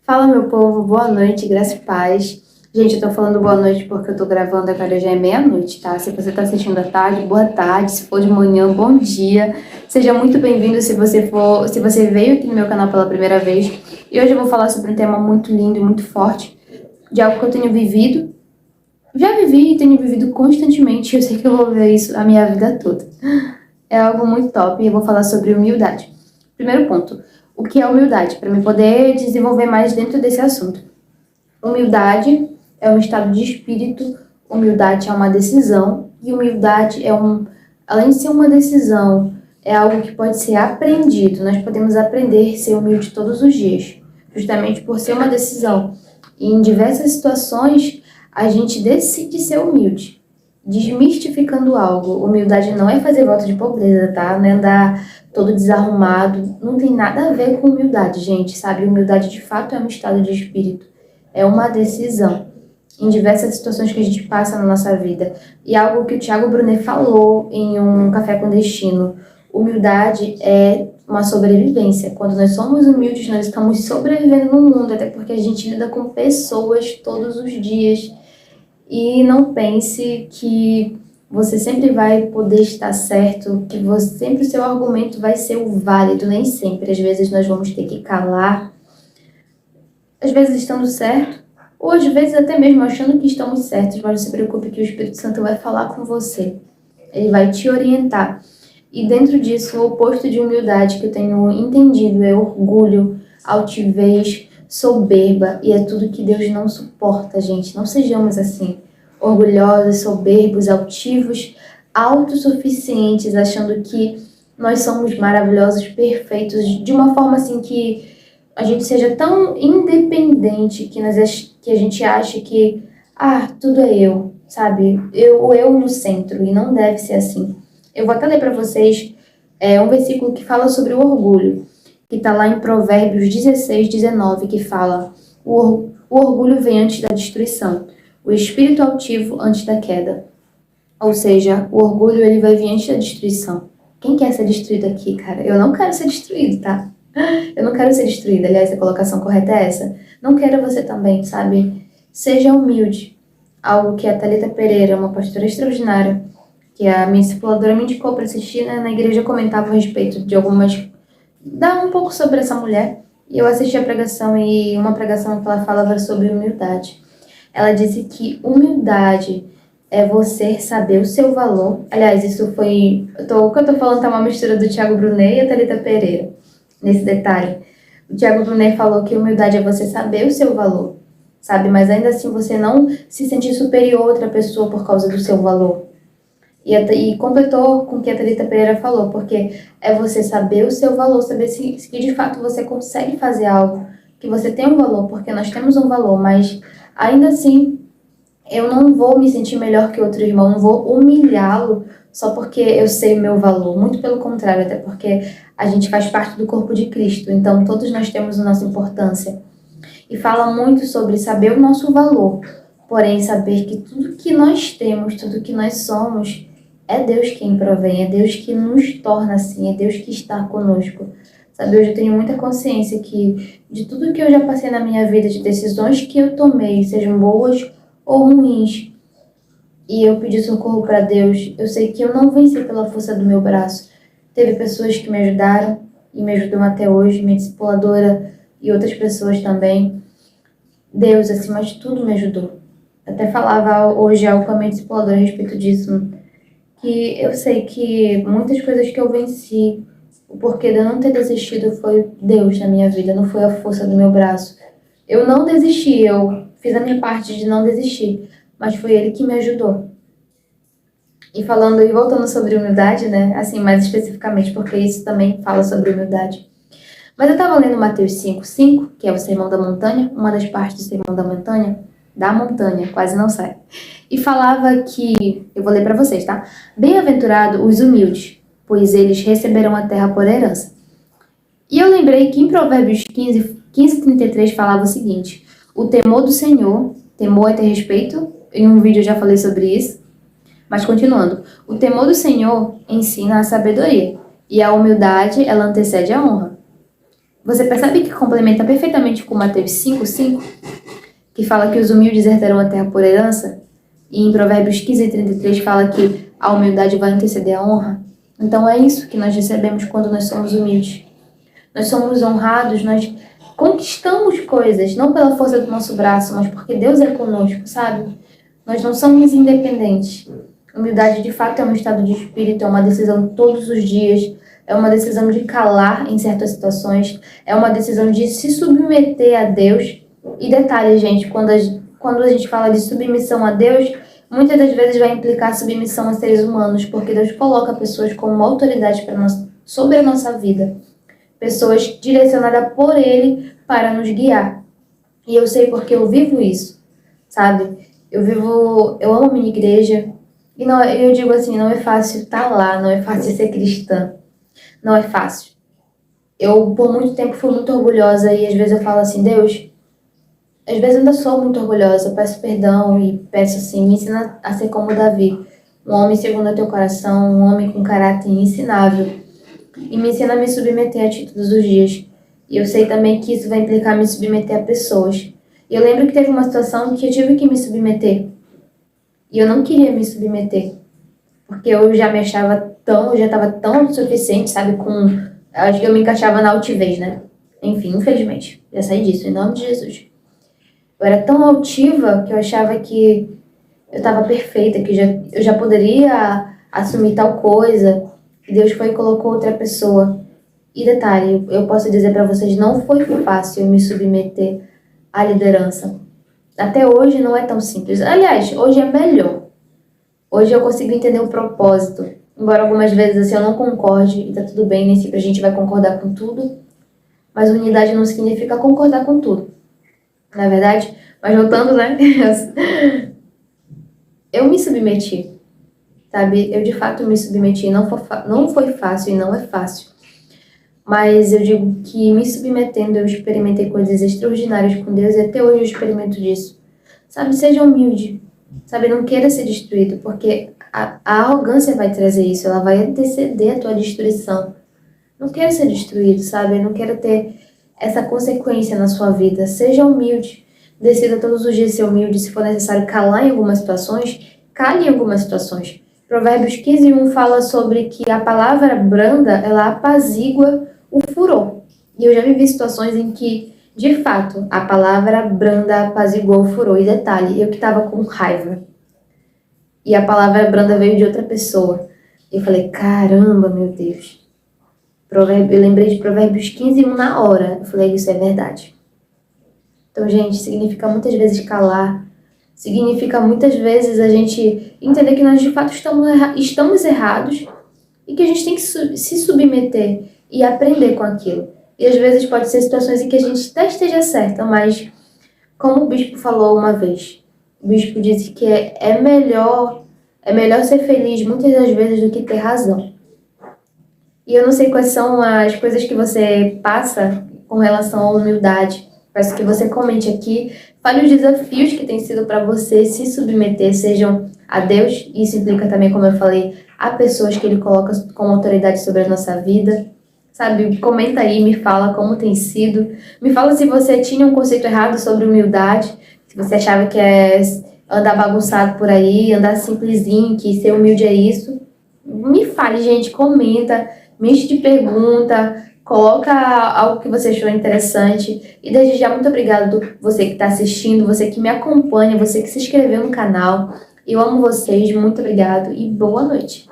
Fala, meu povo, boa noite, graça e paz. Gente, eu tô falando boa noite porque eu tô gravando, agora já é meia-noite, tá? Se você tá assistindo à tarde, boa tarde. Se for de manhã, bom dia. Seja muito bem-vindo se você veio aqui no meu canal pela primeira vez. E hoje eu vou falar sobre um tema muito lindo e muito forte, de algo que eu tenho vivido. Já vivi e tenho vivido constantemente, eu sei que eu vou ver isso a minha vida toda. É algo muito top e eu vou falar sobre humildade. Primeiro ponto, o que é humildade? Para me poder desenvolver mais dentro desse assunto. Humildade é um estado de espírito, humildade é uma decisão, e humildade além de ser uma decisão, é algo que pode ser aprendido. Nós podemos aprender a ser humilde todos os dias, justamente por ser uma decisão. E em diversas situações, a gente decide ser humilde, desmistificando algo. Humildade não é fazer voto de pobreza, tá? Não é andar todo desarrumado. Não tem nada a ver com humildade, gente, sabe? Humildade de fato é um estado de espírito. É uma decisão em diversas situações que a gente passa na nossa vida. E algo que o Thiago Brunet falou em um Café com Destino. Humildade é uma sobrevivência. Quando nós somos humildes, nós estamos sobrevivendo no mundo, até porque a gente lida com pessoas todos os dias. E não pense que você sempre vai poder estar certo, que sempre o seu argumento vai ser o válido, nem sempre. Às vezes nós vamos ter que calar, às vezes estando certo, ou às vezes até mesmo achando que estamos certos, mas não se preocupe que o Espírito Santo vai falar com você. Ele vai te orientar. E dentro disso, o oposto de humildade que eu tenho entendido é orgulho, altivez, soberba, e é tudo que Deus não suporta, gente. Não sejamos assim, orgulhosos, soberbos, altivos, autossuficientes, achando que nós somos maravilhosos, perfeitos, de uma forma assim que a gente seja tão independente que a gente ache que, tudo é eu, sabe? Eu no centro, e não deve ser assim. Eu vou até ler para vocês um versículo que fala sobre o orgulho, que está lá em Provérbios 16, 19, que fala: o orgulho vem antes da destruição, o espírito altivo antes da queda. Ou seja, o orgulho ele vai vir antes da destruição. Quem quer ser destruído aqui, cara? Eu não quero ser destruído, tá? Eu não quero ser destruída, aliás, a colocação correta é essa. Não quero você também, sabe? Seja humilde. Algo que a Thalita Pereira, uma pastora extraordinária, que a minha discipuladora me indicou para assistir, né, na igreja, comentava a respeito de algumas... Dá um pouco sobre essa mulher. E eu assisti a pregação e uma pregação que ela falava sobre humildade. Ela disse que humildade é você saber o seu valor. Aliás, isso foi... O que eu tô falando tá uma mistura do Thiago Brunet e a Thalita Pereira. Nesse detalhe, o Thiago Brunet falou que humildade é você saber o seu valor, sabe? Mas ainda assim você não se sentir superior a outra pessoa por causa do seu valor. E completou com o que a Thalita Pereira falou, porque é você saber o seu valor, saber se de fato você consegue fazer algo, que você tem um valor, porque nós temos um valor, mas ainda assim eu não vou me sentir melhor que outro irmão, não vou humilhá-lo só porque eu sei o meu valor. Muito pelo contrário, até porque a gente faz parte do corpo de Cristo, então todos nós temos a nossa importância. E fala muito sobre saber o nosso valor, porém saber que tudo que nós temos, tudo que nós somos, é Deus quem provém, é Deus que nos torna assim, é Deus que está conosco. Sabe, hoje eu tenho muita consciência que de tudo que eu já passei na minha vida, de decisões que eu tomei, sejam boas ou ruins, e eu pedi socorro para Deus, eu sei que eu não venci pela força do meu braço. Teve pessoas que me ajudaram e me ajudam até hoje, minha discipuladora e outras pessoas também. Deus, acima de tudo, me ajudou. Até falava hoje algo com a minha discipuladora a respeito disso, que eu sei que muitas coisas que eu venci, o porquê de eu não ter desistido foi Deus na minha vida, não foi a força do meu braço. Eu não desisti, eu fiz a minha parte de não desistir, mas foi Ele que me ajudou. E falando e voltando sobre humildade, né? Assim, mais especificamente, porque isso também fala sobre humildade. Mas eu estava lendo Mateus 5:5, que é o Sermão da Montanha, uma das partes do Sermão da montanha, quase não sai. E falava que, eu vou ler para vocês, tá? Bem-aventurado os humildes, pois eles receberão a terra por herança. E eu lembrei que em Provérbios 15:33 falava o seguinte: o temor do Senhor, temor é ter respeito, em um vídeo eu já falei sobre isso, mas continuando, o temor do Senhor ensina a sabedoria, e a humildade, ela antecede a honra. Você percebe que complementa perfeitamente com Mateus 5:5, que fala que os humildes herdarão a terra por herança? E em Provérbios 15:33 fala que a humildade vai anteceder a honra? Então é isso que nós recebemos quando nós somos humildes. Nós somos honrados, nós conquistamos coisas, não pela força do nosso braço, mas porque Deus é conosco, sabe? Nós não somos independentes. Humildade, de fato, é um estado de espírito, é uma decisão todos os dias, é uma decisão de calar em certas situações, é uma decisão de se submeter a Deus. E detalhe, gente, quando a gente fala de submissão a Deus, muitas das vezes vai implicar submissão a seres humanos, porque Deus coloca pessoas como autoridade sobre a nossa vida. Pessoas direcionadas por Ele para nos guiar. E eu sei porque eu vivo isso, sabe? Eu amo a minha igreja. E não, eu digo assim, não é fácil estar lá, não é fácil ser cristã. Não é fácil. Eu, por muito tempo, fui muito orgulhosa e às vezes eu falo assim, Deus, às vezes eu ainda sou muito orgulhosa, peço perdão e peço assim, me ensina a ser como Davi. Um homem segundo o teu coração, um homem com caráter ensinável. E me ensina a me submeter a ti todos os dias. E eu sei também que isso vai implicar me submeter a pessoas. E eu lembro que teve uma situação que eu tive que me submeter. E eu não queria me submeter. Porque eu já me achava eu já estava tão autossuficiente, sabe? Acho que eu me encaixava na altivez, né? Enfim, infelizmente. Já saí disso, em nome de Jesus. Eu era tão altiva que eu achava que eu estava perfeita, que eu já poderia assumir tal coisa. E Deus foi e colocou outra pessoa. E detalhe, eu posso dizer para vocês, não foi fácil eu me submeter à liderança. Até hoje não é tão simples. Aliás, hoje é melhor. Hoje eu consigo entender o propósito. Embora algumas vezes assim, eu não concorde, e tá tudo bem, nem sempre a gente vai concordar com tudo. Mas unidade não significa concordar com tudo. Na verdade, mas voltando, né? Eu me submeti. Sabe, eu de fato me submeti, não foi fácil e não é fácil. Mas eu digo que me submetendo eu experimentei coisas extraordinárias com Deus e até hoje eu experimento disso. Sabe, seja humilde, sabe, não queira ser destruído, porque a arrogância vai trazer isso, ela vai anteceder a tua destruição. Não quero ser destruído, sabe, eu não quero ter essa consequência na sua vida. Seja humilde, decida todos os dias ser humilde, se for necessário calar em algumas situações, cale em algumas situações. Provérbios 15:1 fala sobre que a palavra branda, ela apazigua o furor. E eu já vivi situações em que, de fato, a palavra branda apaziguou o furor. E detalhe, eu que estava com raiva. E a palavra branda veio de outra pessoa. E eu falei, caramba, meu Deus. Eu lembrei de Provérbios 15:1 na hora. Eu falei, isso é verdade. Então, gente, significa muitas vezes calar. Significa muitas vezes a gente entender que nós de fato estamos errados e que a gente tem que se submeter e aprender com aquilo. E às vezes pode ser situações em que a gente até esteja certa, mas como o bispo falou uma vez, o bispo disse que é melhor ser feliz muitas das vezes do que ter razão. E eu não sei quais são as coisas que você passa com relação à humildade. Peço que você comente aqui, fale os desafios que tem sido para você se submeter, sejam a Deus, e isso implica também, como eu falei, a pessoas que Ele coloca como autoridade sobre a nossa vida. Sabe, comenta aí, me fala como tem sido. Me fala se você tinha um conceito errado sobre humildade, se você achava que é andar bagunçado por aí, andar simplesinho, que ser humilde é isso. Me fale, gente, comenta, me enche de pergunta, coloca algo que você achou interessante. E desde já, muito obrigado você que está assistindo, você que me acompanha, você que se inscreveu no canal. Eu amo vocês, muito obrigado e boa noite.